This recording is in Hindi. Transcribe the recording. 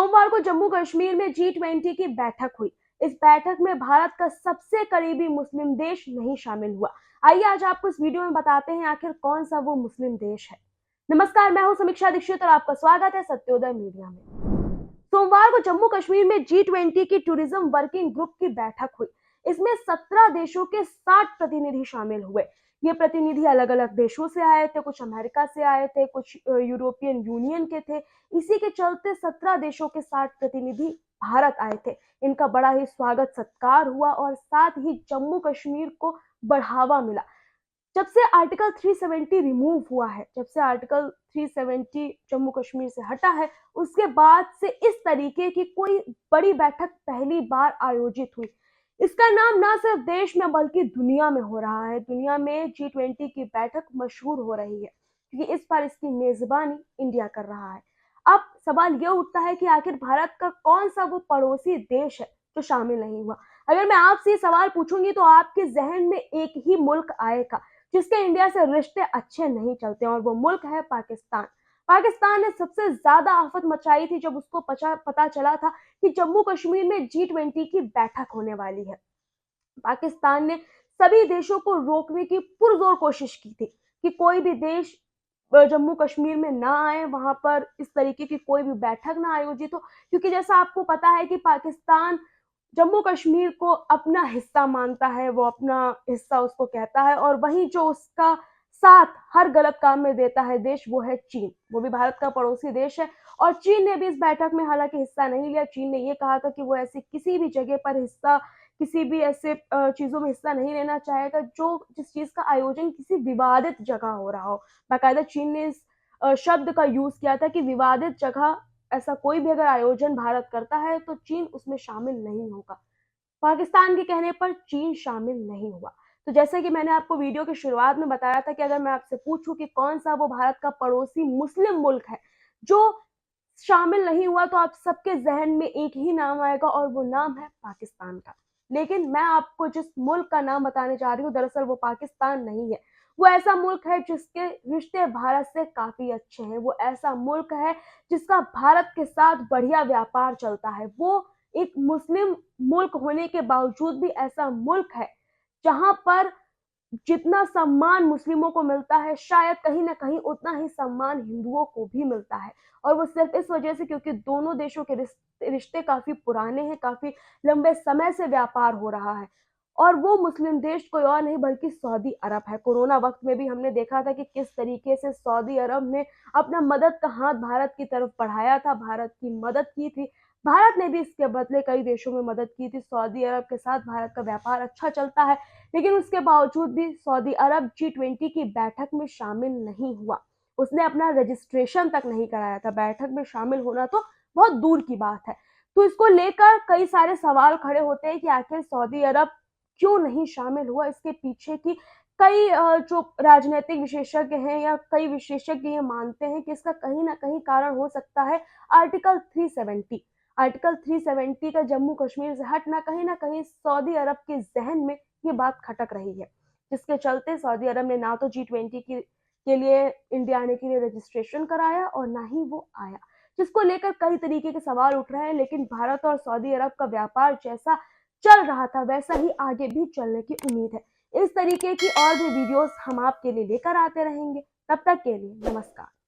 सोमवार को जम्मू कश्मीर में G20 की बैठक हुई। इस बैठक में भारत का सबसे करीबी मुस्लिम देश नहीं शामिल हुआ। आइए आज आपको इस वीडियो में बताते हैं आखिर कौन सा वो मुस्लिम देश है। नमस्कार, मैं हूं समीक्षा दीक्षित और आपका स्वागत है सत्योदय मीडिया में। सोमवार को जम्मू कश्मीर में G20 की टूरिज्म वर्किंग ग्रुप की बैठक हुई। इसमें 17 देशों के 60 प्रतिनिधि शामिल हुए। ये प्रतिनिधि अलग अलग देशों से आए थे, कुछ अमेरिका से आए थे, कुछ यूरोपियन यूनियन के थे। इसी के चलते 17 देशों के 60 प्रतिनिधि भारत आए थे। इनका बड़ा ही स्वागत सत्कार हुआ और साथ ही जम्मू कश्मीर को बढ़ावा मिला। जब से आर्टिकल 370 रिमूव हुआ है, जब से आर्टिकल 370 जम्मू कश्मीर से हटा है, उसके बाद से इस तरीके की कोई बड़ी बैठक पहली बार आयोजित हुई। इसका नाम ना सिर्फ देश में बल्कि दुनिया में हो रहा है। दुनिया में G20 की बैठक मशहूर हो रही है क्योंकि इस बार इसकी मेजबानी इंडिया कर रहा है। अब सवाल यह उठता है कि आखिर भारत का कौन सा वो पड़ोसी देश है जो शामिल नहीं हुआ। अगर मैं आपसे ये सवाल पूछूंगी तो आपके जहन में एक ही मुल्क आएगा जिसके इंडिया से रिश्ते अच्छे नहीं चलते, और वो मुल्क है पाकिस्तान। पाकिस्तान ने सबसे ज्यादा आफत मचाई थी जब उसको पता चला था कि जम्मू कश्मीर में G20 की बैठक होने वाली है। पाकिस्तान ने सभी देशों को रोकने की पुरजोर कोशिश की थी कि कोई भी देश जम्मू कश्मीर में ना आए, वहां पर इस तरीके की कोई भी बैठक ना आयोजित हो, क्योंकि जैसा आपको पता है कि पाकिस्तान जम्मू कश्मीर को अपना हिस्सा मानता है, वो अपना हिस्सा उसको कहता है, और वहीं जो उसका साथ हर गलत काम में देता है देश, वो है चीन। वो भी भारत का पड़ोसी देश है और चीन ने भी इस बैठक में हालांकि हिस्सा नहीं लिया। चीन ने ये कहा था कि वो ऐसी किसी भी जगह पर हिस्सा, किसी भी ऐसे चीजों में हिस्सा नहीं लेना चाहेगा जो जिस चीज का आयोजन किसी विवादित जगह हो रहा हो। बाकायदा चीन ने इस शब्द का यूज किया था कि विवादित जगह, ऐसा कोई भी अगर आयोजन भारत करता है तो चीन उसमें शामिल नहीं होगा। पाकिस्तान के कहने पर चीन शामिल नहीं हुआ। तो जैसे कि मैंने आपको वीडियो की शुरुआत में बताया था कि अगर मैं आपसे पूछूं कि कौन सा वो भारत का पड़ोसी मुस्लिम मुल्क है जो शामिल नहीं हुआ, तो आप सबके जहन में एक ही नाम आएगा और वो नाम है पाकिस्तान का। लेकिन मैं आपको जिस मुल्क का नाम बताने जा रही हूँ, दरअसल वो पाकिस्तान नहीं है। वो ऐसा मुल्क है जिसके रिश्ते भारत से काफी अच्छे हैं। वो ऐसा मुल्क है जिसका भारत के साथ बढ़िया व्यापार चलता है। वो एक मुस्लिम मुल्क होने के बावजूद भी ऐसा मुल्क है जहां पर जितना सम्मान मुस्लिमों को मिलता है, शायद कहीं ना कहीं उतना ही सम्मान हिंदुओं को भी मिलता है। और वो सिर्फ इस वजह से क्योंकि दोनों देशों के रिश्ते काफी पुराने हैं, काफी लंबे समय से व्यापार हो रहा है। और वो मुस्लिम देश कोई और नहीं बल्कि सऊदी अरब है। कोरोना वक्त में भी हमने देखा था कि किस तरीके से सऊदी अरब ने अपना मदद का हाथ भारत की तरफ बढ़ाया था, भारत की मदद की थी। भारत ने भी इसके बदले कई देशों में मदद की थी। सऊदी अरब के साथ भारत का व्यापार अच्छा चलता है, लेकिन उसके बावजूद भी सऊदी अरब G20 की बैठक में शामिल नहीं हुआ। उसने अपना रजिस्ट्रेशन तक नहीं कराया था। बैठक में शामिल होना तो बहुत दूर की बात है। तो इसको लेकर कई सारे सवाल खड़े होते हैं कि आखिर सऊदी अरब क्यों नहीं शामिल हुआ। इसके पीछे की कई जो राजनीतिक विशेषज्ञ हैं या कई विशेषज्ञ ये मानते हैं कि इसका कहीं ना कहीं कारण हो सकता है आर्टिकल 370। आर्टिकल 370 का जम्मू कश्मीर से हटना कहीं ना कहीं सऊदी अरब के जहन में ये बात खटक रही है, जिसके चलते सऊदी अरब ने ना तो G20 के लिए इंडिया आने के लिए रजिस्ट्रेशन कराया और ना ही वो आया, जिसको लेकर कई तरीके के सवाल उठ रहे हैं। लेकिन भारत और सऊदी अरब का व्यापार जैसा चल रहा था वैसा ही आगे भी चलने की उम्मीद है। इस तरीके की और भी वीडियोस हम आपके लिए लेकर आते रहेंगे। तब तक के लिए नमस्कार।